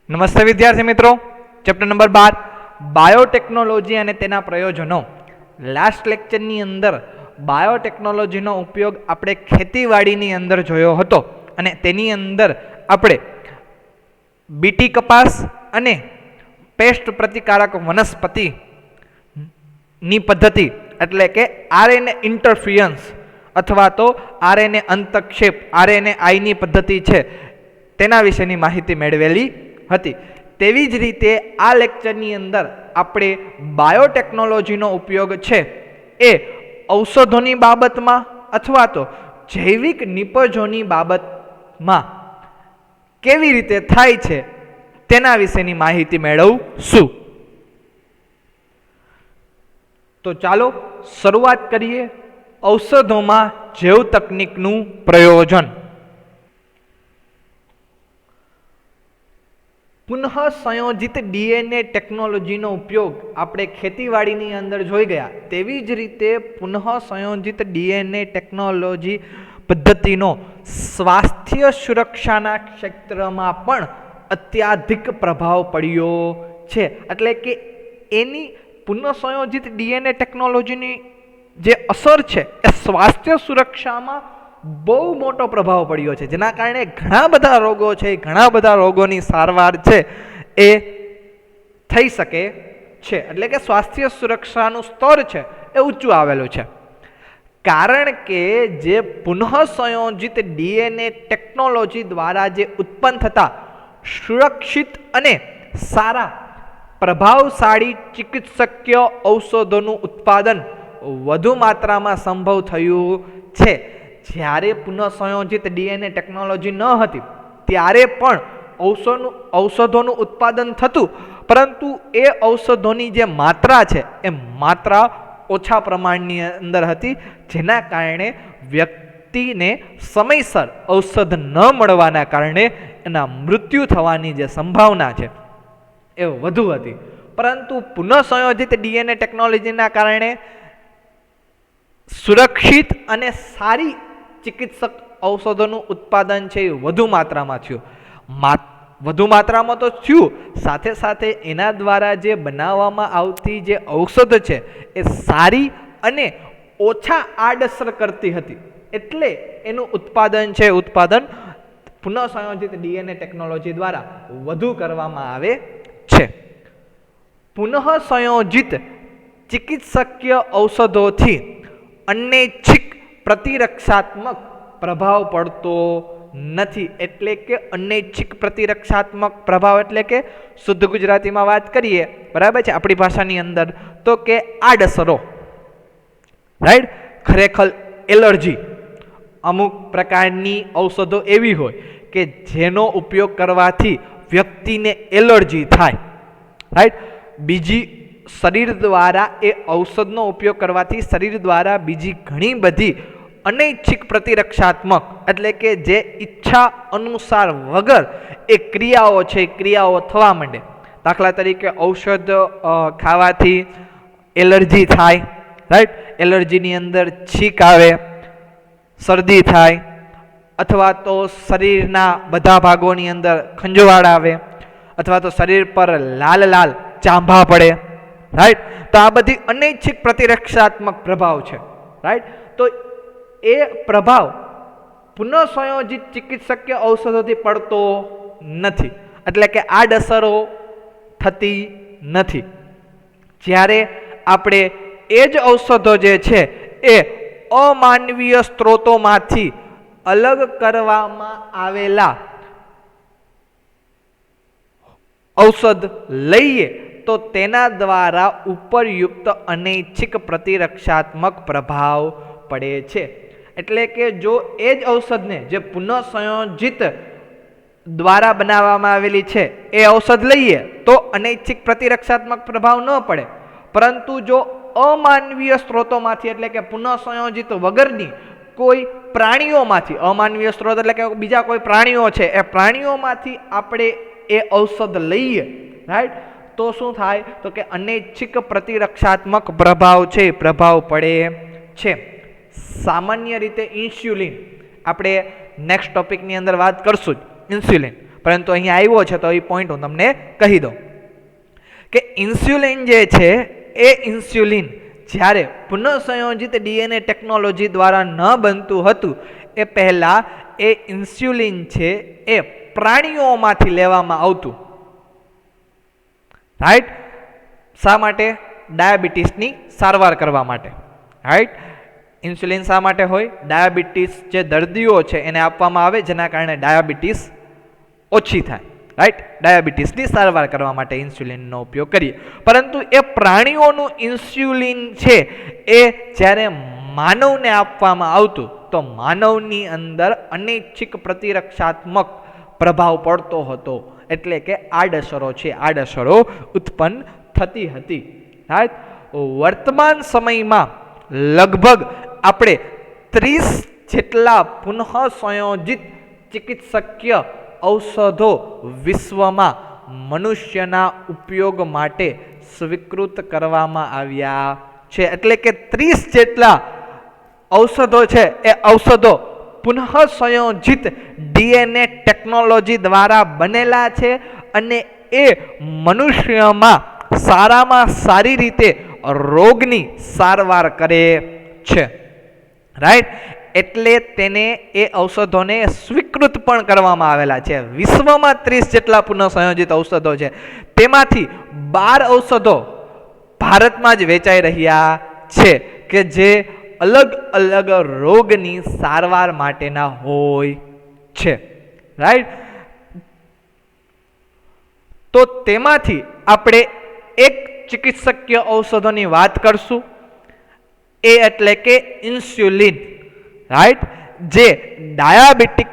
નમસ્તે વિદ્યાર્થી મિત્રો, ચેપ્ટર નંબર 12 બાયોટેકનોલોજી અને તેના પ્રયોજનો. લાસ્ટ લેક્ચરની અંદર બાયોટેકનોલોજીનો ઉપયોગ આપણે ખેતીવાડીની અંદર જોયો હતો અને તેની અંદર આપણે બીટી કપાસ અને પેસ્ટ પ્રતિકારક વનસ્પતિની પદ્ધતિ એટલે કે આરએનએ ઇન્ટરફિયન્સ અથવા તો આરએનએ અંતક્ષેપ આરએનએઆઈની પદ્ધતિ છે તેના વિશેની માહિતી મેળવેલી હતી. તેવી જ રીતે આ લેક્ચરની અંદર આપણે બાયોટેકનોલોજીનો ઉપયોગ છે એ ઔષધોની બાબતમાં અથવા તો જૈવિક નિપજોની બાબતમાં કેવી રીતે થાય છે તેના વિશેની માહિતી મેળવશું. તો ચાલો શરૂઆત કરીએ. ઔષધોમાં જૈવ તકનીકનું પ્રયોજન. પુનઃ સંયોજિત ડીએનએ ટેકનોલોજીનો ઉપયોગ આપણે ખેતીવાડીની અંદર જોઈ ગયા. તેવી જ રીતે પુનઃ સંયોજિત ડીએનએ ટેકનોલોજી પદ્ધતિનો સ્વાસ્થ્ય સુરક્ષાના ક્ષેત્રમાં પણ અત્યાધિક પ્રભાવ પડ્યો છે. એટલે કે એની પુનઃ સંયોજિત ડીએનએ ટેકનોલોજીની જે અસર છે એ સ્વાસ્થ્ય સુરક્ષામાં બહુ મોટો પ્રભાવ પડ્યો છે, જેના કારણે ઘણા બધા રોગો છે, ઘણા બધા રોગોની સારવાર છે એ થઈ શકે છે. એટલે કે સ્વાસ્થ્ય સુરક્ષાનું સ્તર છે એ ઊંચું આવેલું છે, કારણ કે જે પુનઃ સંયોજિત ડીએનએ ટેકનોલોજી દ્વારા જે ઉત્પન્ન થતા સુરક્ષિત અને સારા પ્રભાવશાળી ચિકિત્સકીય ઔષધોનું ઉત્પાદન વધુ માત્રામાં સંભવ થયું છે. જ્યારે પુનઃ સંયોજિત ડીએનએ ટેકનોલોજી ન હતી ત્યારે પણ ઔષધોનું ઉત્પાદન થતું, પરંતુ એ ઔષધોની જે માત્રા છે એ માત્રા ઓછા પ્રમાણની અંદર હતી, જેના કારણે વ્યક્તિને સમયસર ઔષધ ન મળવાના કારણે એના મૃત્યુ થવાની જે સંભાવના છે એ વધુ હતી. પરંતુ પુનઃ સંયોજિત ડીએનએ ટેકનોલોજીના કારણે સુરક્ષિત અને સારી ચિકિત્સક ઔષધોનું ઉત્પાદન છે એ વધુ માત્રામાં થયું. વધુ માત્રામાં તો થયું, સાથે સાથે એના દ્વારા જે બનાવવામાં આવતી જે ઔષધ છે એ સારી અને ઓછા આડઅસર કરતી હતી. એટલે એનું ઉત્પાદન છે ઉત્પાદન પુનઃ સંયોજિત ડીએનએ ટેકનોલોજી દ્વારા વધુ કરવામાં આવે છે. પુનઃ સંયોજિત ચિકિત્સકીય ઔષધોથી અનૈચ્છિક પ્રતિરક્ષાત્મક પ્રભાવ પડતો નથી. એટલે કે અનૈચ્છિક પ્રતિરક્ષાત્મક પ્રભાવ એટલે કે શુદ્ધ ગુજરાતીમાં વાત કરીએ, બરાબર છે, આપણી ભાષાની અંદર, તો કે આડઅસરો, રાઈટ. ખરેખર એલર્જી, અમુક પ્રકારની ઔષધો એવી હોય કે જેનો ઉપયોગ કરવાથી વ્યક્તિને એલર્જી થાય, રાઈટ. બીજી શરીર દ્વારા એ ઔષધનો ઉપયોગ કરવાથી શરીર દ્વારા બીજી ઘણી બધી અનૈચ્છિક પ્રતિરક્ષાત્મક એટલે કે જે ઈચ્છા અનુસાર વગર એ ક્રિયાઓ છે એ ક્રિયાઓ થવા માંડે. દાખલા તરીકે ઔષધ ખાવાથી એલર્જી થાય, રાઈટ. એલર્જીની અંદર છીંક આવે, શરદી થાય, અથવા તો શરીરના બધા ભાગોની અંદર ખંજવાળ આવે, અથવા તો શરીર પર લાલ લાલ ચાંભા પડે, રાઈટ. તો આ બધી અનૈચ્છિક પ્રતિરક્ષાત્મક પ્રભાવ છે, રાઈટ. તો એ પ્રભાવ પુનઃ સંયોજિત ચિકિત્સકીય ઔષધોથી પડતો નથી, એટલે કે આડઅસરો થતી નથી. જ્યારે આપણે એ જ ઔષધો જે છે એ અમાનવીય સ્ત્રોતોમાંથી અલગ કરવામાં આવેલા ઔષધ લઈએ તો તેના દ્વારા ઉપરયુક્ત અનૈચ્છિક પ્રતિરક્ષાત્મક પ્રભાવ પડે છે. એટલે કે જો એ જ ઔષધને જે પુનઃ સંયોજિત દ્વારા બનાવવામાં આવેલી છે એ ઔષધ લઈએ તો અનૈચ્છિક પ્રતિરક્ષાત્મક પ્રભાવ ન પડે, પરંતુ જો અમાનવીય સ્ત્રોતોમાંથી એટલે કે પુનઃ સંયોજિત વગરની કોઈ પ્રાણીઓમાંથી, અમાનવીય સ્ત્રોત એટલે કે બીજા કોઈ પ્રાણીઓ છે એ પ્રાણીઓમાંથી આપણે એ ઔષધ લઈએ, રાઈટ, તો શું થાય તો કે અનૈચ્છિક પ્રતિરક્ષાત્મક પ્રભાવ છે પ્રભાવ પડે છે. સામાન્ય રીતે ઇન્સ્યુલિન, આપણે નેક્સ્ટ ટોપિકની અંદર વાત કરશું ઇન્સ્યુલિન, પરંતુ અહીંયા આવ્યો છે તો એ પોઈન્ટ હું તમને કહી દઉં કે ઇન્સ્યુલિન જે છે એ ઇન્સ્યુલિન જ્યારે પુનઃસંયોજિત ડીએનએ ટેકનોલોજી દ્વારા ન બનતું હતું એ પહેલાં એ ઇન્સ્યુલિન છે એ પ્રાણીઓમાંથી લેવામાં આવતું, રાઈટ. શા માટે? ડાયાબિટીસની સારવાર કરવા માટે, રાઈટ. ઇન્સ્યુલિન શા માટે હોય? ડાયાબિટીસ જે દર્દીઓ છે એને આપવામાં આવે જેના કારણે ડાયાબિટીસ ઓછી થાય, રાઈટ. ડાયાબિટીસની સારવાર કરવા માટે ઇન્સ્યુલિનનો ઉપયોગ કરીએ. પરંતુ એ પ્રાણીઓનું ઇન્સ્યુલિન છે એ જ્યારે માનવને આપવામાં આવતું તો માનવની અંદર અનૈચ્છિક પ્રતિરક્ષાત્મક પ્રભાવ પડતો હતો, એટલે કે આડઅસરો છે, આડઅસરો ઉત્પન્ન થતી હતી, રાઈટ. વર્તમાન સમયમાં લગભગ આપણે 30 જેટલા પુનઃ સંયોજિત ચિકિત્સકીય ઔષધો વિશ્વમાં મનુષ્યના ઉપયોગ માટે સ્વીકૃત કરવામાં આવ્યા છે. એટલે કે 30 જેટલા ઔષધો છે એ ઔષધો પુનઃ સંયોજિત ડીએનએ ટેકનોલોજી દ્વારા બનેલા છે અને એ મનુષ્યમાં સારામાં સારી રીતે રોગની સારવાર કરે છે, રાઈટ. એટલે તેને એ ઔષધોને સ્વીકૃત પણ કરવામાં આવેલા છે. વિશ્વમાં 30 જેટલા પુનઃ સંયોજિત ઔષધો છે, તેમાંથી 12 ઔષધો ભારતમાં જ વેચાઈ રહ્યા છે કે જે અલગ અલગ રોગની સારવાર માટેના હોય છે, રાઈટ. તો તેમાંથી આપણે એક ચિકિત્સકીય ઔષધોની વાત કરશું, એ એટલે કે ઇન્સ્યુલિન, રાઈટ. જે ડાયાબિટીક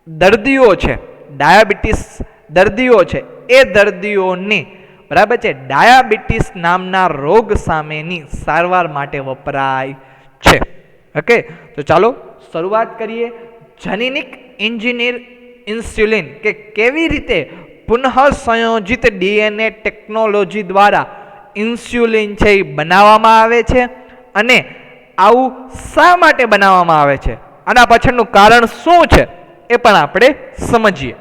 દર્દીઓ છે, ડાયાબિટીસ દર્દીઓ છે એ દર્દીઓને, બરાબર છે, ડાયાબિટીસ નામના રોગ સામેની સારવાર માટે વપરાય છે. ઓકે, તો ચાલો શરૂઆત કરીએ. જનીનિક ઇન્જિનિયર ઇન્સ્યુલિન કે કેવી રીતે પુનઃ સંયોજિત ડીએનએ ટેકનોલોજી દ્વારા ઇન્સ્યુલિન છે એ બનાવવામાં આવે છે અને આવું શા માટે બનાવવામાં આવે છે, આના પાછળનું કારણ શું છે એ પણ આપણે સમજીએ.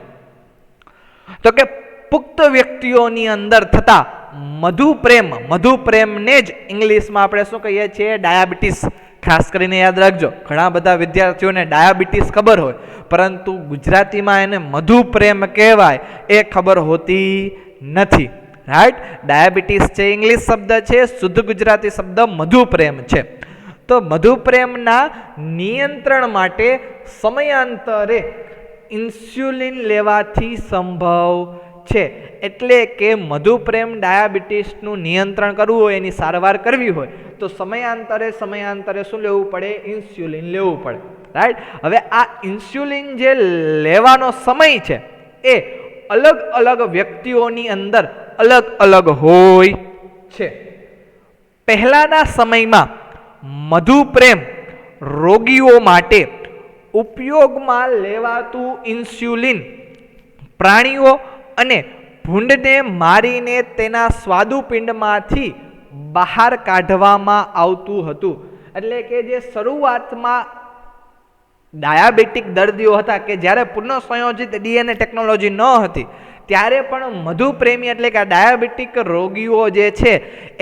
તો કે પુખ્ત વ્યક્તિઓની અંદર થતા મધુપ્રેમને જ ઇંગ્લિશમાં આપણે શું કહીએ છીએ? ડાયાબિટીસ. ખાસ કરીને યાદ રાખજો, ઘણા બધા વિદ્યાર્થીઓને ડાયાબિટીસ ખબર હોય પરંતુ ગુજરાતીમાં એને મધુપ્રેમ કહેવાય એ ખબર હોતી નથી, રાઈટ. ડાયાબિટીસ છે ઇંગ્લિશ શબ્દ છે, શુદ્ધ ગુજરાતી શબ્દ મધુપ્રેમ છે. તો મધુપ્રેમના નિયંત્રણ માટે સમયાંતરે ઇન્સ્યુલિન લેવાથી સંભવ છે. એટલે કે મધુપ્રેમ ડાયાબિટીસનું નિયંત્રણ કરવું હોય, એની સારવાર કરવી હોય તો સમયાંતરે શું લેવું પડે? ઇન્સ્યુલિન લેવું પડે, રાઈટ. હવે આ ઇન્સ્યુલિન જે લેવાનો સમય છે એ અલગ અલગ વ્યક્તિઓની અંદર અલગ અલગ હોય છે. પહેલાના સમયમાં મધુપ્રેમ રોગીઓ માટે ઉપયોગમાં લેવાતું ઇન્સ્યુલિન પ્રાણીઓ અને ભૂંડને મારીને તેના સ્વાદુપિંડમાંથી બહાર કાઢવામાં આવતું હતું. એટલે કે જે શરૂઆતમાં ડાયાબિટીક દર્દીઓ હતા કે જ્યારે પુનઃ સંયોજિત ડીએનએ ટેકનોલોજી ન હતી ત્યારે પણ મધુપ્રેમી એટલે કે ડાયાબિટીક રોગીઓ જે છે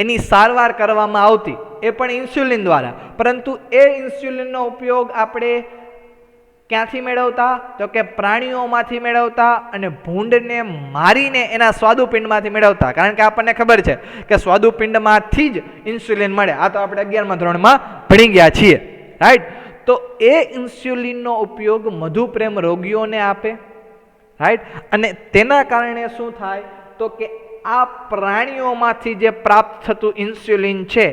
એની સારવાર કરવામાં આવતી, એ પણ ઇન્સ્યુલિન દ્વારા. પરંતુ એ ઇન્સ્યુલિનનો ઉપયોગ આપણે ક્યાંથી મેળવતા? તો કે પ્રાણીઓમાંથી મેળવતા અને ભૂંડને મારીને એના સ્વાદુપિંડમાંથી મેળવતા. કારણ કે આપણને ખબર છે કે સ્વાદુપિંડમાંથી જ ઇન્સ્યુલિન મળે. આ તો આપણે 11મા ધોરણમાં ભણી ગયા છીએ, રાઈટ. તો એ ઇન્સ્યુલિનનો ઉપયોગ મધુપ્રેમ રોગીઓને આપે, રાઈટ. અને તેના કારણે શું થાય? તો કે આ પ્રાણીઓમાંથી જે પ્રાપ્ત થતું ઇન્સ્યુલિન છે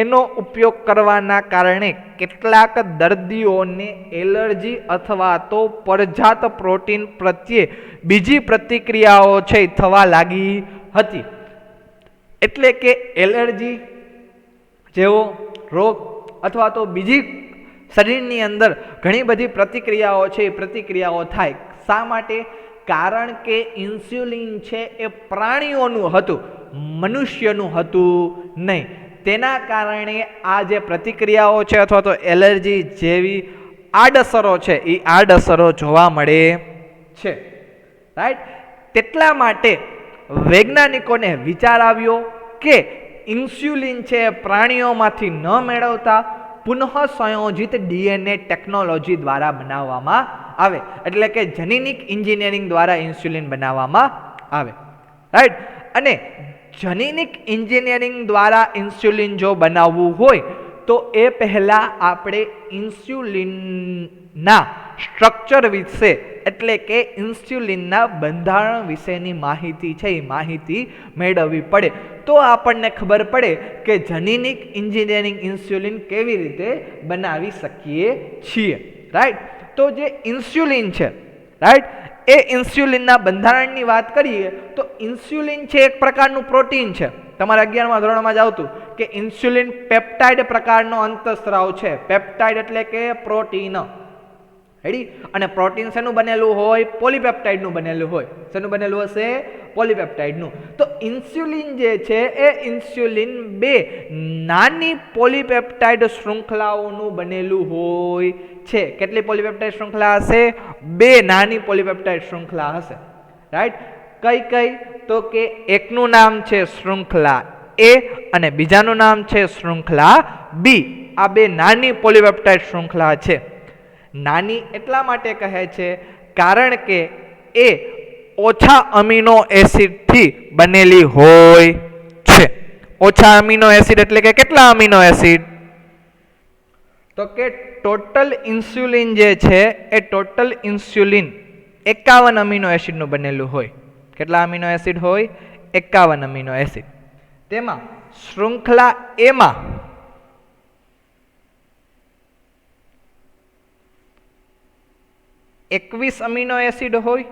એનો ઉપયોગ કરવાના કારણે કેટલાક દર્દીઓને એલર્જી અથવા તો પરજાત પ્રોટીન પ્રત્યે બીજી પ્રતિક્રિયાઓ છે થવા લાગી હતી. એટલે કે એલર્જી જેવો રોગ અથવા તો બીજી શરીરની અંદર ઘણી બધી પ્રતિક્રિયાઓ છે એ પ્રતિક્રિયાઓ થાય. શા માટે? કારણ કે ઇન્સ્યુલિન છે એ પ્રાણીઓનું હતું, મનુષ્યનું હતું નહીં. તેના કારણે આ જે પ્રતિક્રિયાઓ છે અથવા તો એલર્જી જેવી આડઅસરો છે એ આડઅસરો જોવા મળે છે, રાઈટ. તેટલા માટે વૈજ્ઞાનિકોને વિચાર આવ્યો કે ઇન્સ્યુલિન છે પ્રાણીઓમાંથી ન મેળવતા પુનઃ સંયોજિત ડીએનએ ટેકનોલોજી દ્વારા બનાવવામાં આવે, એટલે કે જનીનિક એન્જિનિયરિંગ દ્વારા ઇન્સ્યુલિન બનાવવામાં આવે, રાઈટ. અને જનીનિક એન્જિનિયરિંગ દ્વારા ઇન્સ્યુલિન જો બનાવવું હોય તો એ પહેલાં આપણે ઇન્સ્યુલિનના સ્ટ્રક્ચર વિશે એટલે કે ઇન્સ્યુલિનના બંધારણ વિશેની માહિતી છે એ માહિતી મેળવવી પડે, તો આપણને ખબર પડે કે જનીનિક એન્જિનિયરિંગ ઇન્સ્યુલિન કેવી રીતે બનાવી શકીએ છીએ, રાઈટ. તો જે ઇન્સ્યુલિન છે, રાઈટ, એ ઇન્સ્યુલિનના બંધારણની વાત કરીએ તો ઇન્સ્યુલિન છે એક પ્રકારનું પ્રોટીન છે. તમારા 11મા ધોરણમાં જ આવતું કે ઇન્સ્યુલિન પેપ્ટાઇડ પ્રકારનો અંતઃસ્રાવ છે. પેપ્ટાઇડ એટલે કે પ્રોટીન, રેડી. અને પ્રોટીન શેનું બનેલું હોય? પોલીપેપ્ટાઇડનું બનેલું હોય. શેનું બનેલું હશે? પોલીપેપ્ટાઇડનું. તો ઇન્સ્યુલિન જે છે એ ઇન્સ્યુલિન 2 નાની પોલીપેપ્ટાઇડ શૃંખલાઓનું બનેલું હોય છે. કેટલી પોલીપેપ્ટાઇડ શૃંખલા હશે? 2 નાની પોલીપેપ્ટાઇડ શૃંખલા હશે, રાઈટ. કઈ કઈ? તો કે એકનું નામ છે શૃંખલા એ અને બીજાનું નામ છે શૃંખલા બી. આ 2 નાની પોલીપેપ્ટાઇડ શૃંખલા છે. નાની એટલા માટે કહે છે કારણ કે એ ઓછા અમીનો એસિડથી બનેલી હોય છે. ઓછા અમીનો એસિડ એટલે કે કેટલા અમીનો એસિડ? તો કે ટોટલ ઇન્સ્યુલિન જે છે એ ટોટલ ઇન્સ્યુલિન 51 અમીનો એસિડનું બનેલું હોય. કેટલા અમીનો એસિડ હોય? 51 અમીનો એસિડ. તેમાં શૃંખલા એમાં 21 અમીનો એસિડ હોય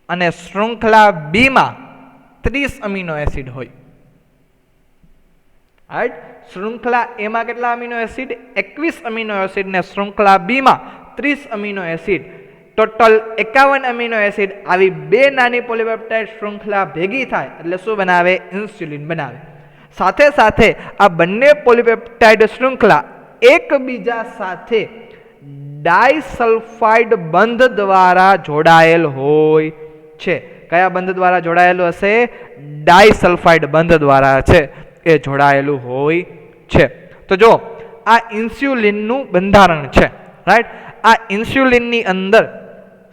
અને શૃંખલા બી માં 30 અમીનો એસિડ હોય, રાઈટ. શૃંખલા એમાં કેટલા અમીનો એસિડ? 21 અમીનો એસિડ ને શૃંખલા બી માં 30 amino acid, total 51 amino acid. આવી 2 નાની પોલીપેપ્ટાઇડ શૃંખલા ભેગી થાય એટલે શું બનાવે? ઇન્સ્યુલિન બનાવે. સાથે સાથે આ બંને પોલીપેપ્ટાઇડ શૃંખલા એકબીજા સાથે ડાયસલ્ફાઇડ બંધ દ્વારા જોડાયેલ હોય છે. કયા બંધ દ્વારા જોડાયેલું હશે? ડાયસલ્ફાઇડ બંધ દ્વારા છે એ જોડાયેલું હોય છે. તો જો આ ઇન્સ્યુલિનનું બંધારણ છે, રાઈટ. આ ઇન્સ્યુલિનની અંદર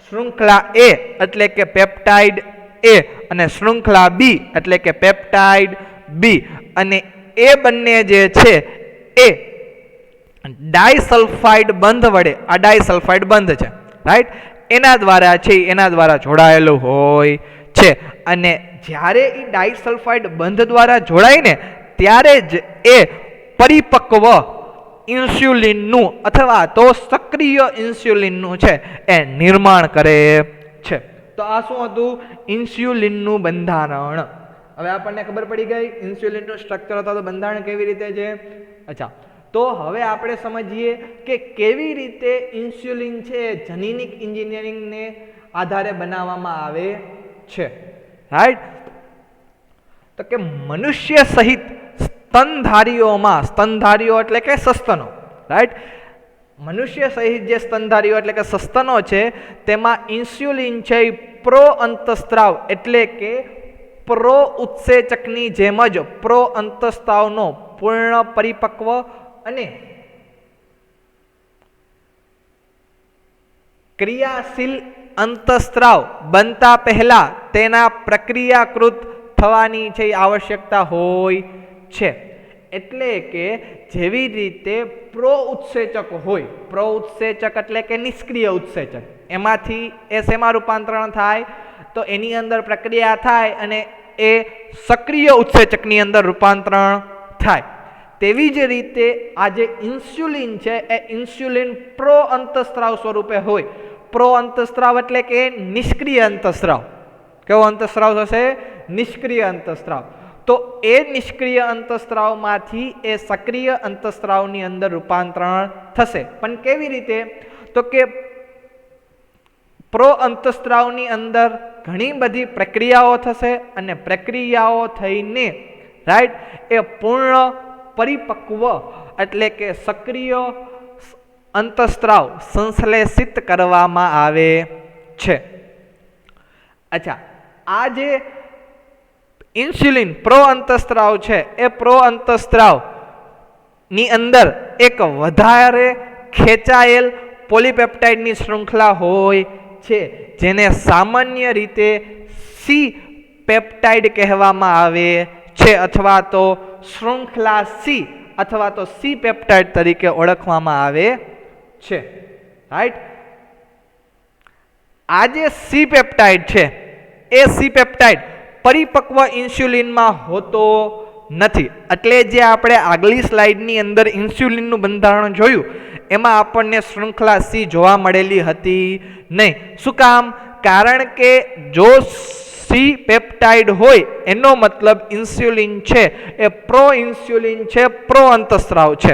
શૃંખલા એ એટલે કે પેપ્ટાઇડ એ અને શૃંખલા બી એટલે કે પેપ્ટાઇડ બી, અને એ બંને જે છે એ ડાયસલ્ફાઇડ બંધ વડે, આ ડાયસલ્ફાઇડ બંધ છે, રાઈટ, એના દ્વારા છે એના દ્વારા જોડાયેલું હોય છે. અને જ્યારે એ ડાયસલ્ફાઇડ બંધ દ્વારા જોડાય ને ત્યારે જ એ પરિપક્વ ઇન્સ્યુલિનનું અથવા તો સક્રિય ઇન્સ્યુલિનનું છે એ નિર્માણ કરે છે. તો આ શું હતું? ઇન્સ્યુલિનનું બંધારણ. હવે આપણને ખબર પડી ગઈ ઇન્સ્યુલિનનું સ્ટ્રક્ચર અથવા તો બંધારણ કેવી રીતે છે. અચ્છા, તો હવે આપણે સમજીએ કે કેવી રીતે ઇન્સ્યુલિન છે જનીનિક એન્જિનિયરિંગને આધારે બનાવવામાં આવે છે, રાઈટ. તો કે મનુષ્ય સહિત સ્તનધારીઓમાં, સ્તનધારીઓ એટલે કે સસ્તનો, રાઈટ, મનુષ્ય સહિત જે સ્તનધારીઓ એટલે કે સસ્તનો છે તેમાં ઇન્સ્યુલિન છે એ પ્રો અંતસ્ત્રાવ એટલે કે પ્રો ઉત્સેચકની જેમ જ પ્રો અંતસ્ત્રાવનો પૂર્ણ પરિપક્વ અને ક્રિયાશીલ અંતસ્ત્રાવ બનતા પહેલા તેના પ્રક્રિયાકૃત થવાની છે આવશ્યકતા હોય છે. એટલે કે જેવી રીતે પ્રો ઉત્સેચક હોય, પ્રો ઉત્સેચક એટલે કે નિષ્ક્રિય ઉત્સેચક, એમાંથી એ શેમાં રૂપાંતરણ થાય? તો એની અંદર પ્રક્રિયા થાય અને એ સક્રિય ઉત્સેચકની અંદર રૂપાંતરણ થાય. તેવી જ રીતે આ જે ઇન્સ્યુલિન છે એ ઇન્સ્યુલિન પ્રો અંતસ્ત્રાવ સ્વરૂપે હોય. પ્રો અંતસ્ત્રાવ એટલે કે નિષ્ક્રિય અંતસ્ત્રાવ. કેવો અંતસ્ત્રાવ થશે? નિષ્ક્રિય અંતસ્ત્રાવ. તો એ નિષ્ક્રિય અંતસ્ત્રાવમાંથી એ સક્રિય અંતસ્ત્રાવની અંદર રૂપાંતરણ થશે. પણ કેવી રીતે? તો કે પ્રો અંતસ્ત્રાવની અંદર ઘણી બધી પ્રક્રિયાઓ થશે અને પ્રક્રિયાઓ થઈને, રાઈટ, એ પૂર્ણ પરિપક્વ એટલે કે સક્રિય અંતસ્ત્રાવ સંશ્લેષિત કરવામાં આવે છે. અચ્છા, આ જે ઇન્સ્યુલિન પ્રો અંતઃસ્ત્રાવ છે એ પ્રો અંતઃસ્ત્રાવ ની અંદર એક વધારે ખેંચાયેલ પોલીપેપ્ટાઇડની શૃંખલા હોય છે, જેને સામાન્ય રીતે સી પેપ્ટાઇડ કહેવામાં આવે છે, અથવા તો શૃંખલા સી અથવા તો સી પેપ્ટાઇડ તરીકે ઓળખવામાં આવે છે. રાઈટ. આ જે સી પેપ્ટાઇડ છે એ સી પેપ્ટાઇડ પરિપક્વ ઇન્સ્યુલિનમાં હોતો નથી. એટલે જે આપણે આગલી સ્લાઇડની અંદર ઇન્સ્યુલિનનું બંધારણ જોયું એમાં આપણને શૃંખલા સી જોવા મળેલી હતી નહીં. શું કામ? કારણ કે જો સી પેપ્ટાઇડ હોય એનો મતલબ ઇન્સ્યુલિન છે એ પ્રો ઇન્સ્યુલિન છે, પ્રો અંતઃસ્ત્રાવ છે.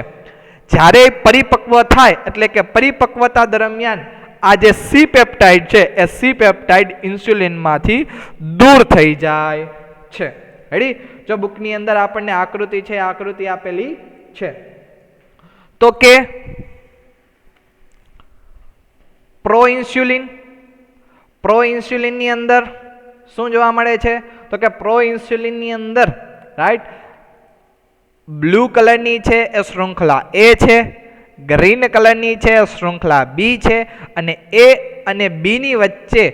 જ્યારે પરિપક્વ થાય એટલે કે પરિપક્વતા દરમિયાન આ જે સી પેપ્ટાઇડ છે એ સી પેપ્ટાઇડ ઇન્સ્યુલિનમાંથી દૂર થઈ જાય છે. રેડી? જો બુકની અંદર આપણને આકૃતિ છે, આકૃતિ આપેલી છે તો કે પ્રો ઇન્સ્યુલિનની અંદર શું જોવા મળે છે? તો કે પ્રો ઇન્સ્યુલિનની અંદર રાઈટ બ્લુ કલરની છે એ શૃંખલા એ છે, ગ્રીન કલરની છે શૃંખલા બી છે, અને એ અને બી ની વચ્ચે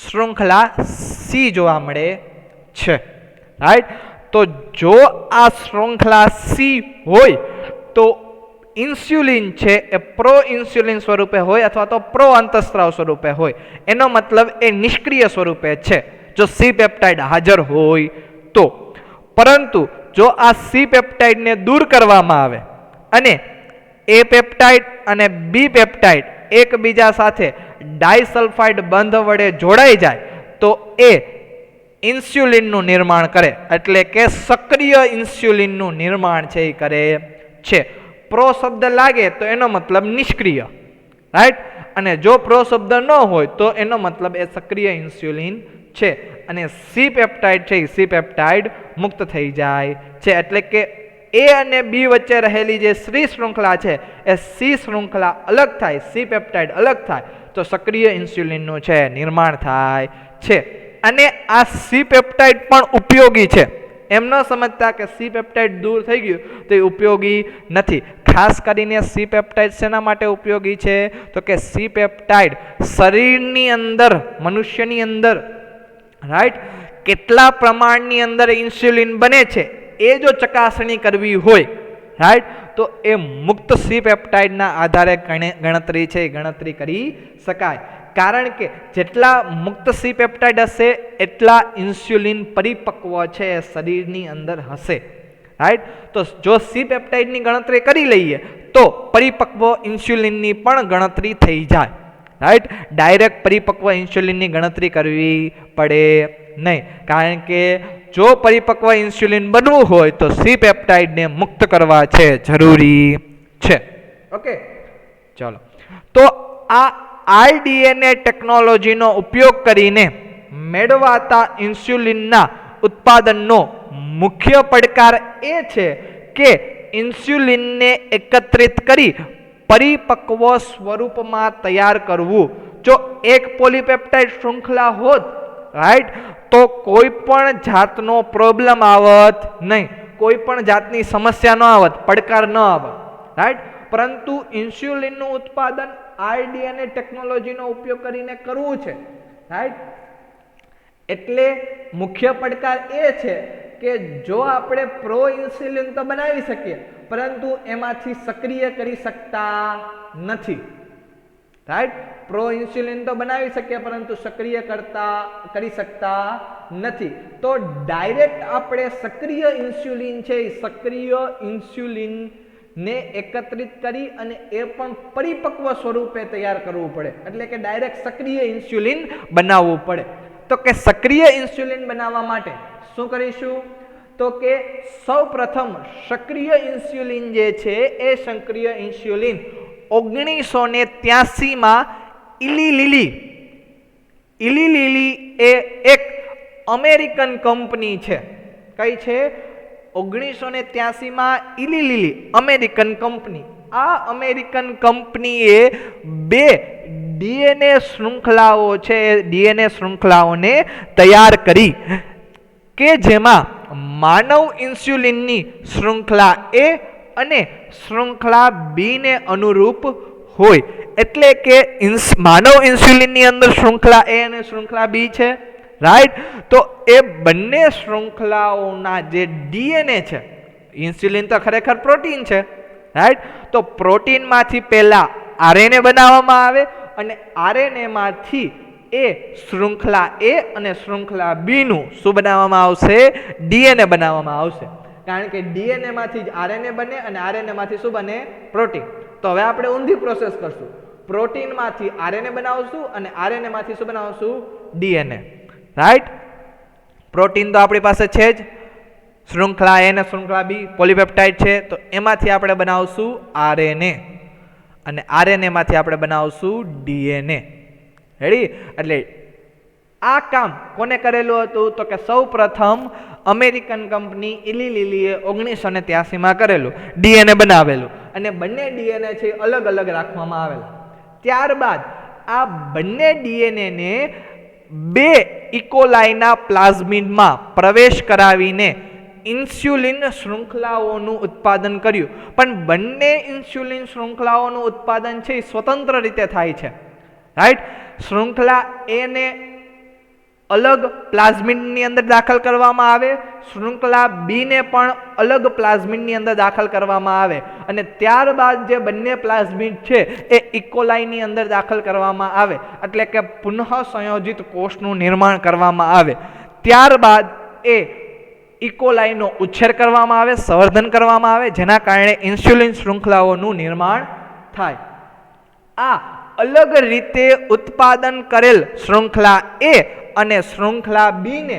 શૃંખલા સી જોવા મળે છે. રાઈટ. તો જો આ શૃંખલા સી હોય તો ઇન્સ્યુલિન છે એ પ્રો ઇન્સ્યુલિન સ્વરૂપે હોય અથવા તો પ્રો અંતઃસ્ત્રાવ સ્વરૂપે હોય. એનો મતલબ એ નિષ્ક્રિય સ્વરૂપે છે જો સી પેપ્ટાઇડ હાજર હોય તો. પરંતુ જો આ સી પેપ્ટાઇડને દૂર કરવામાં આવે અને એ પેપ્ટાઇડ અને બી પેપ્ટાઇડ એકબીજા સાથે ડાયસલ્ફાઇડ બંધ વડે જોડાઈ જાય તો એ ઇન્સ્યુલિનનું નિર્માણ કરે, એટલે કે સક્રિય ઇન્સ્યુલિનનું નિર્માણ છે એ કરે છે. પ્રો શબ્દ લાગે તો એનો મતલબ નિષ્ક્રિય. રાઈટ. અને જો પ્રો શબ્દ ન હોય તો એનો મતલબ એ સક્રિય ઇન્સ્યુલિન છે, અને સી પેપ્ટાઇડ છે સી પેપ્ટાઇડ મુક્ત થઈ જાય છે. એટલે કે એ અને બી વચ્ચે રહેલી જે સી શૃંખલા છે એ સી શૃંખલા અલગ થાય, સી પેપ્ટાઇડ અલગ થાય તો સક્રિય ઇન્સ્યુલિનનું છે નિર્માણ થાય છે. અને આ સી પેપ્ટાઇડ પણ ઉપયોગી છે. એમ ન સમજતા કે સી પેપ્ટાઇડ દૂર થઈ ગયું તો એ ઉપયોગી નથી. ખાસ કરીને સી પેપ્ટાઇડ શેના માટે ઉપયોગી છે? તો કે સી પેપ્ટાઇડ શરીરની અંદર, મનુષ્યની અંદર રાઈટ કેટલા પ્રમાણની અંદર ઇન્સ્યુલિન બને છે એ જો ચકાસણી કરવી હોય રાઈટ તો એ મુક્ત સી પેપ્ટાઇડના આધારે ગણતરી છે એ ગણતરી કરી શકાય. કારણ કે જેટલા મુક્ત સી પેપ્ટાઇડ હશે એટલા ઇન્સ્યુલિન પરિપક્વ છે એ શરીરની અંદર હશે. રાઈટ. તો જો સી પેપ્ટાઇડની ગણતરી કરી લઈએ તો પરિપક્વ ઇન્સ્યુલિનની પણ ગણતરી થઈ જાય. રાઈટ. ડાયરેક્ટ પરિપક્વ ઇન્સ્યુલિનની ગણતરી કરવી પડે નહીં, કારણ કે જો પરિપક્વ ઇન્સ્યુલિન બનવું હોય તો સી પેપ્ટાઇડને મુક્ત કરવા છે જરૂરી છે. ઓકે, ચલો. તો આ આરડીએનએ ટેકનોલોજીનો ઉપયોગ કરીને મેળવાતા ઇન્સ્યુલિનના ઉત્પાદનનો મુખ્ય પડકાર એ છે કે ઇન્સ્યુલિનને એકત્રિત કરી પરિપક્વ સ્વરૂપમાં તૈયાર કરવું. જો એક પોલીપેપ્ટાઇડ શૃંખલા હોત રાઈટ તો કોઈ પણ જાતનો પ્રોબ્લેમ આવત નહીં, કોઈ પણ જાતની સમસ્યા ન આવત, પડકાર ન આવત. રાઈટ. પરંતુ ઇન્સ્યુલિનનું ઉત્પાદન આરડીએનએ ટેકનોલોજીનો ઉપયોગ કરીને કરવું છે. રાઈટ. એટલે મુખ્ય પડકાર એ છે કે જો આપણે પ્રો ઇન્સ્યુલિન તો બનાવી શકીએ પરંતુ એમાંથી સક્રિય કરી શકતા નથી. રાઈટ. પ્રો ઇન્સ્યુલિન તો બનાવી શકીએ પરંતુ સક્રિય કરી શકતા નથી. તો ડાયરેક્ટ આપણે સક્રિય ઇન્સ્યુલિન છે એ સક્રિય ઇન્સ્યુલિન ને એકત્રિત કરી અને એ પણ પરિપક્વ સ્વરૂપે તૈયાર કરવું પડે, એટલે કે ડાયરેક્ટ સક્રિય ઇન્સ્યુલિન બનાવવું પડે. તો કે સક્રિય ઇન્સ્યુલિન બનાવવા માટે શું કરીશું? તો કે સૌપ્રથમ સક્રિય ઇન્સ્યુલિન જે છે એ સક્રિય ઇન્સ્યુલિન 1983 માં ઇલી લિલી એ એક અમેરિકન કંપની છે. કઈ છે? 1983 માં ઇલી લિલી અમેરિકન કંપની. આ અમેરિકન કંપનીએ 2 ડીએનએ શૃંખલાઓ છે એ ડીએનએ શૃંખલાઓને તૈયાર કરી કે જેમાં માનવ ઇન્સ્યુલિનની શૃંખલા એ અને શૃંખલા બી ને અનુરૂપ હોય. એટલે કે માનવ ઇન્સ્યુલિનની અંદર શૃંખલા એ અને શૃંખલા બી છે, રાઈટ. તો એ બંને શૃંખલાઓના જે ડીએનએ છે, ઇન્સ્યુલિન તો ખરેખર પ્રોટીન છે, રાઈટ. તો પ્રોટીનમાંથી પહેલા આરએનએ બનાવવામાં આવે અને આરએનએ માંથી એ શૃંખલા એ અને શૃંખલા બી નું શું બનાવવામાં આવશે? ડીએનએ બનાવવામાં આવશે. કારણ કે ડીએનએ માંથી જ આરએનએ બને અને આરએનએ માંથી શું બને? પ્રોટીન. તો હવે આપણે ઊંધી પ્રોસેસ કરશું. પ્રોટીન માંથી આરએનએ બનાવશું અને આરએનએ માંથી શું બનાવશું? DNA, right. પ્રોટીન તો આપણી પાસે છે જ, શૃંખલા એ અને શૃંખલા બી પોલીપેપ્ટાઇડ છે, તો એમાંથી આપણે બનાવશું આરએનએ અને આરએનએ માંથી આપણે બનાવશું ડીએનએ. રેડી? એટલે આ કામ કોને કરેલું હતું? તો કે સૌ પ્રથમ અમેરિકન કંપની ઇલી લિલીએ 1983માં કરેલું, ડીએનએ બનાવેલું અને બંને ડીએનએ છે અલગ અલગ રાખવામાં આવેલા. ત્યારબાદ આ બંને ડીએનએ ને બે ઇકોલાઈના પ્લાઝમિડમાં પ્રવેશ કરાવીને ઇન્સ્યુલિન શૃંખલાઓનું ઉત્પાદન કર્યું. પણ બંને ઇન્સ્યુલિન શૃંખલાઓનું ઉત્પાદન છે એ સ્વતંત્ર રીતે થાય છે, રાઈટ. શૃંખલા એ ને અલગ પ્લાઝમિડની અંદર દાખલ કરવામાં આવે, શૃંખલા બી ને પણ અલગ પ્લાઝમિડની અંદર દાખલ કરવામાં આવે અને ત્યારબાદ જે બંને પ્લાઝમિડ છે એ ઇકોલાઈની અંદર દાખલ કરવામાં આવે. એટલે કે પુનઃ સંયોજિત કોષનું નિર્માણ કરવામાં આવે. ત્યારબાદ એ ઇકોલાઈનો ઉછેર કરવામાં આવે, સંવર્ધન કરવામાં આવે, જેના કારણે ઇન્સ્યુલિન શૃંખલાઓનું નિર્માણ થાય. આ અલગ રીતે ઉત્પાદન કરેલ શૃંખલા એ અને શૃંખલા બી ને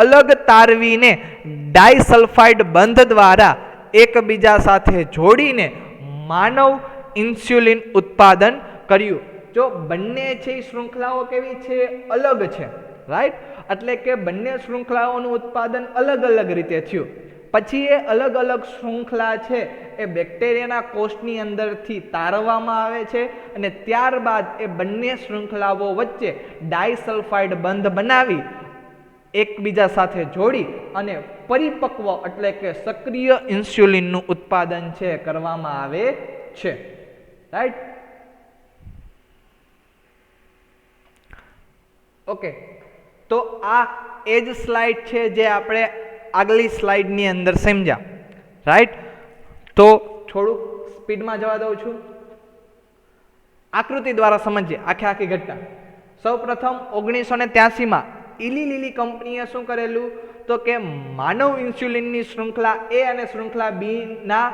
અલગ તારવીને ડાયસલ્ફાઇડ બંધ દ્વારા એકબીજા સાથે જોડીને માનવ ઇન્સ્યુલિન ઉત્પાદન કર્યું. જો બંને છે શૃંખલાઓ કેવી છે? અલગ છે, રાઈટ. એટલે કે બંને શૃંખલાઓનું ઉત્પાદન અલગ અલગ રીતે થયું. પછી એ અલગ અલગ શૃંખલા છે એ બેક્ટેરિયાના કોષની અંદરથી તારવામાં આવે છે અને ત્યારબાદ એ બંને શૃંખલાઓ વચ્ચે ડાયસલ્ફાઇડ બંધ બનાવી એકબીજા સાથે જોડી અને પરિપક્વ એટલે કે સક્રિય ઇન્સ્યુલિનનું ઉત્પાદન છે કરવામાં આવે છે, રાઈટ. ઓકે, તો આ એ જ સ્લાઇડ છે જે આપણે આગલી સ્લાઇડની અંદર સમજ્યા, રાઈટ. તો થોડુંક સ્પીડમાં જવા દઉં છું. આકૃતિ દ્વારા સમજીએ આખી ઘટના. સૌ પ્રથમ 1983માં ઇલી લિલી કંપનીએ શું કરેલું? તો કે માનવ ઇન્સ્યુલિનની શૃંખલા એ અને શૃંખલા બી ના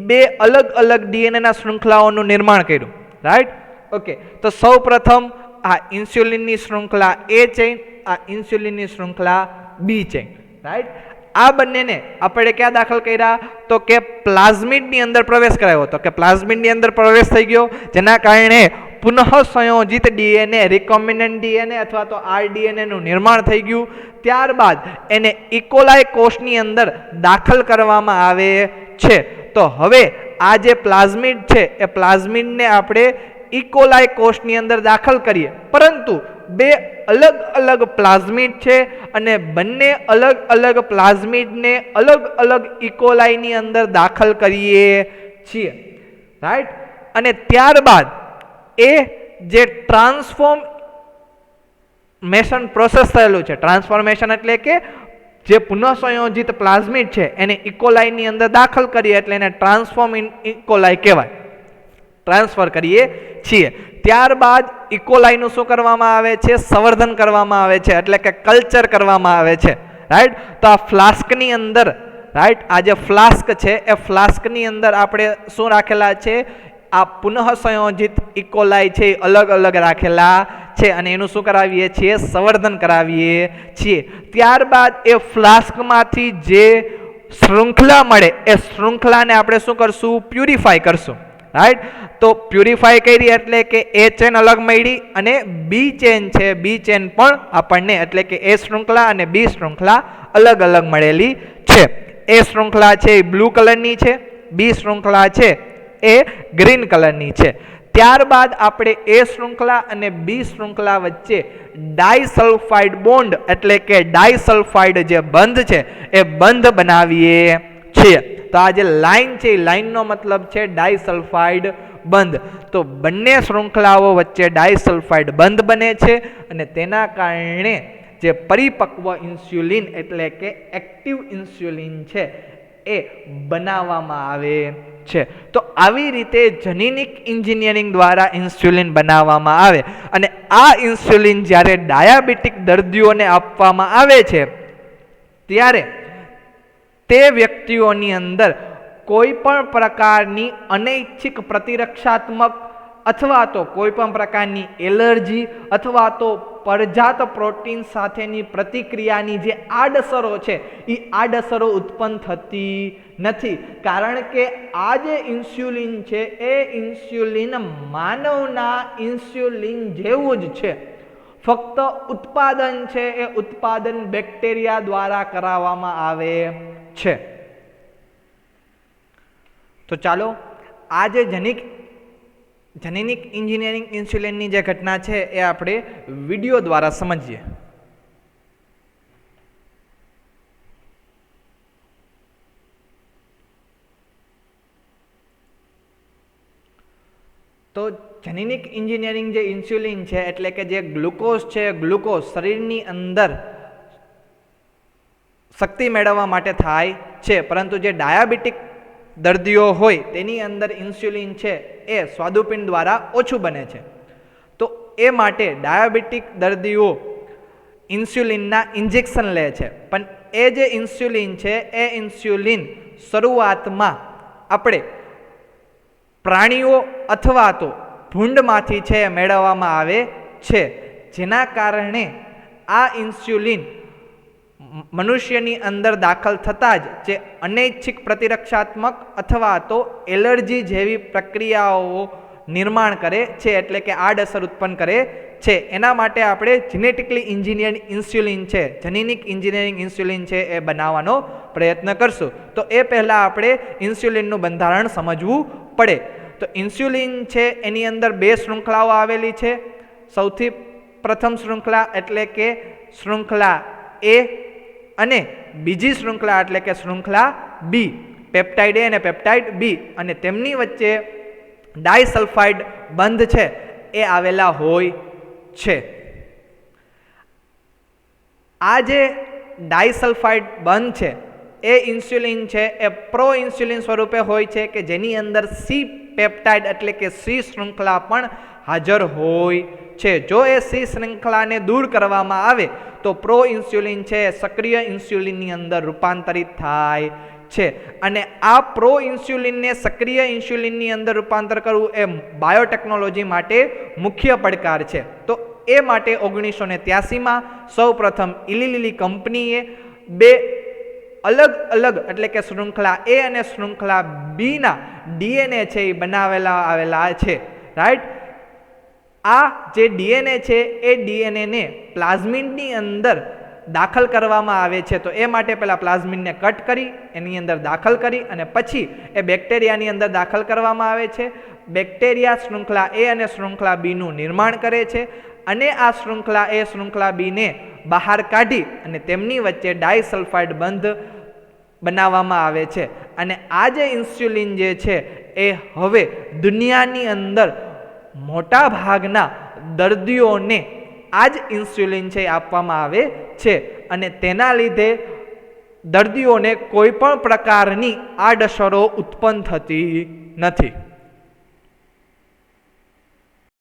બે અલગ અલગ ડીએનએના શૃંખલાઓનું નિર્માણ કર્યું, રાઈટ. ઓકે, તો સૌ પ્રથમ આ ઇન્સ્યુલિનની શૃંખલા એ ચેઇન, આ ઇન્સ્યુલિનની શૃંખલા બી ચેઇન, રાઈટ. આ બંનેને આપણે ક્યાં દાખલ કર્યા? તો કે પ્લાઝમિડની અંદર પ્રવેશ કરાવ્યો. તો કે પ્લાઝમિડની અંદર પ્રવેશ થઈ ગયો, જેના કારણે પુનઃ સંયોજિત ડીએનએ, રિકોમ્બિનન્ટ ડીએનએ અથવા તો આરડીએનએ નું નિર્માણ થઈ ગયું. ત્યારબાદ એને ઇકોલાઈ કોષની અંદર દાખલ કરવામાં આવે છે. તો હવે આ જે પ્લાઝમિડ છે એ પ્લાઝમિડને આપણે ઇકોલાઈ કોષની અંદર દાખલ કરીએ, પરંતુ બે અલગ અલગ પ્લાઝમિડ છે અને બંને અલગ અલગ પ્લાઝમિડને અલગ અલગ ઇકોલાઈની અંદર દાખલ કરીએ છીએ, રાઈટ. અને ત્યારબાદ એ જે ટ્રાન્સફોર્મેશન પ્રોસેસ થયેલું છે, ટ્રાન્સફોર્મેશન એટલે કે જે પુનઃ સંયોજિત પ્લાઝમિડ છે એને ઇકોલાઈની અંદર દાખલ કરીએ એટલે એને ટ્રાન્સફોર્મ ઇકોલાઈ કહેવાય, ટ્રાન્સફર કરીએ છીએ. ત્યારબાદ ઇકોલાઈનું શું કરવામાં આવે છે? સંવર્ધન કરવામાં આવે છે, એટલે કે કલ્ચર કરવામાં આવે છે, રાઈટ. તો આ ફ્લાસ્કની અંદર, રાઈટ, આ જે ફ્લાસ્ક છે એ ફ્લાસ્કની અંદર આપણે શું રાખેલા છે? આ પુનઃ સંયોજિત ઇકોલાઈ છે એ અલગ અલગ રાખેલા છે અને એનું શું કરાવીએ છીએ? સંવર્ધન કરાવીએ છીએ. ત્યારબાદ એ ફ્લાસ્કમાંથી જે શૃંખલા મળે એ શૃંખલાને આપણે શું કરશું? પ્યુરિફાય કરશું, રાઈટ. તો પ્યુરિફાય કરી એટલે કે એ ચેન અલગ મળી અને બી ચેન છે, બી ચેન પણ આપણને એટલે કે એ શૃંખલા અને બી શૃંખલા અલગ અલગ મળેલી છે. એ શૃંખલા છે એ બ્લુ કલરની છે, બી શૃંખલા છે એ ગ્રીન કલરની છે. ત્યારબાદ આપણે એ શૃંખલા અને બી શૃંખલા વચ્ચે ડાયસલ્ફાઇડ બોન્ડ એટલે કે ડાયસલ્ફાઇડ જે બંધ છે એ બંધ બનાવીએ છીએ. તો આ જે લાઈન છે એ લાઈનનો મતલબ છે ડાયસલ્ફાઇડ બંધ. તો બંને શૃંખલાઓ વચ્ચે ડાયસલ્ફાઇડ બંધ બને છે અને તેના કારણે જે પરિપક્વ ઇન્સ્યુલિન એટલે કે એક્ટિવ ઇન્સ્યુલિન છે એ બનાવવામાં આવે છે. તો આવી રીતે જનીનિક એન્જિનિયરિંગ દ્વારા ઇન્સ્યુલિન બનાવવામાં આવે અને આ ઇન્સ્યુલિન જ્યારે ડાયાબિટીક દર્દીઓને આપવામાં આવે છે ત્યારે તે વ્યક્તિઓની અંદર કોઈ પણ પ્રકારની અનૈચ્છિક પ્રતિરક્ષાત્મક અથવા તો કોઈ પણ પ્રકારની એલર્જી અથવા તો પરજાત પ્રોટીન સાથેની પ્રતિક્રિયાની જે આડઅસરો છે એ આડઅસરો ઉત્પન્ન થતી નથી. કારણ કે આ જે ઇન્સ્યુલિન છે એ ઇન્સ્યુલિન માનવના ઇન્સ્યુલિન જેવું જ છે, ફક્ત ઉત્પાદન છે એ ઉત્પાદન બેક્ટેરિયા દ્વારા કરાવવામાં આવે છે. તો ચાલો આ જે જનીનિક એન્જિનિયરિંગ ઇન્સ્યુલિનની જે ઘટના છે એ આપણે વિડીયો દ્વારા સમજીએ. તો જનીનિક એન્જિનિયરિંગ જે ઇન્સ્યુલિન છે એટલે કે જે ગ્લુકોઝ છે, ગ્લુકોઝ શરીરની અંદર શક્તિ મેળવવા માટે થાય છે, પરંતુ જે ડાયાબિટીક દર્દીઓ હોય તેની અંદર ઇન્સ્યુલિન છે એ સ્વાદુપિંડ દ્વારા ઓછું બને છે. તો એ માટે ડાયાબિટીક દર્દીઓ ઇન્સ્યુલિનના ઇન્જેક્શન લે છે. પણ એ જે ઇન્સ્યુલિન છે એ ઇન્સ્યુલિન શરૂઆતમાં આપણે પ્રાણીઓ અથવા તો ભૂંડમાંથી છે મેળવવામાં આવે છે, જેના કારણે આ ઇન્સ્યુલિન મનુષ્યની અંદર દાખલ થતાં જ જે અનૈચ્છિક પ્રતિરક્ષાત્મક અથવા તો એલર્જી જેવી પ્રક્રિયાઓ નિર્માણ કરે છે એટલે કે આડઅસર ઉત્પન્ન કરે છે. એના માટે આપણે જેનેટિકલી ઇન્જિનિયર્ડ ઇન્સ્યુલિન છે, જનીનિક એન્જિનિયરિંગ ઇન્સ્યુલિન છે એ બનાવવાનો પ્રયત્ન કરશું. તો એ પહેલાં આપણે ઇન્સ્યુલિનનું બંધારણ સમજવું પડે. તો ઇન્સ્યુલિન છે એની અંદર બે શૃંખલાઓ આવેલી છે. સૌથી પ્રથમ શૃંખલા એટલે કે શૃંખલા એ અને બીજી શૃંખલા એટલે કે શૃંખલા બી, પેપ્ટાઇડ એ અને પેપ્ટાઇડ બી, અને તેમની વચ્ચે ડાયસલ્ફાઇડ બંધ છે એ આવેલા હોય છે. આ જે ડાયસલ્ફાઇડ બંધ છે એ ઇન્સ્યુલિન છે એ પ્રો ઇન્સ્યુલિન સ્વરૂપે હોય છે કે જેની અંદર સી પેપ્ટાઇડ એટલે કે સી શૃંખલા પણ હાજર હોય છે. જો એ સી શૃંખલાને દૂર કરવામાં આવે તો પ્રો ઇન્સ્યુલિન છે સક્રિય ઇન્સ્યુલિનની અંદર રૂપાંતરિત થાય છે. અને આ પ્રો ઇન્સ્યુલિનને સક્રિય ઇન્સ્યુલિનની અંદર રૂપાંતર કરવું એ બાયોટેકનોલોજી માટે મુખ્ય પડકાર છે. તો એ માટે 1983માં સૌ પ્રથમ ઇલી કંપનીએ બે અલગ અલગ એટલે કે શૃંખલા એ અને શૃંખલા બીના ડીએનએ છે એ આવેલા છે, રાઈટ. આ જે ડીએનએ છે એ ડીએનએને પ્લાઝમિડની અંદર દાખલ કરવામાં આવે છે. તો એ માટે પહેલાં પ્લાઝમિડને કટ કરી એની અંદર દાખલ કરી અને પછી એ બેક્ટેરિયાની અંદર દાખલ કરવામાં આવે છે. બેક્ટેરિયા શૃંખલા એ અને શૃંખલા બીનું નિર્માણ કરે છે અને આ શૃંખલા એ શૃંખલા બીને બહાર કાઢી અને તેમની વચ્ચે ડાયસલ્ફાઇડ બંધ બનાવવામાં આવે છે. અને આ જે ઇન્સ્યુલિન જે છે એ હવે દુનિયાની અંદર મોટા ભાગના દર્દીઓને આ જ ઇન્સ્યુલિન છે આપવામાં આવે છે અને તેના લીધે દર્દીઓને કોઈ પણ પ્રકારની આડઅસરો ઉત્પન્ન થતી નથી.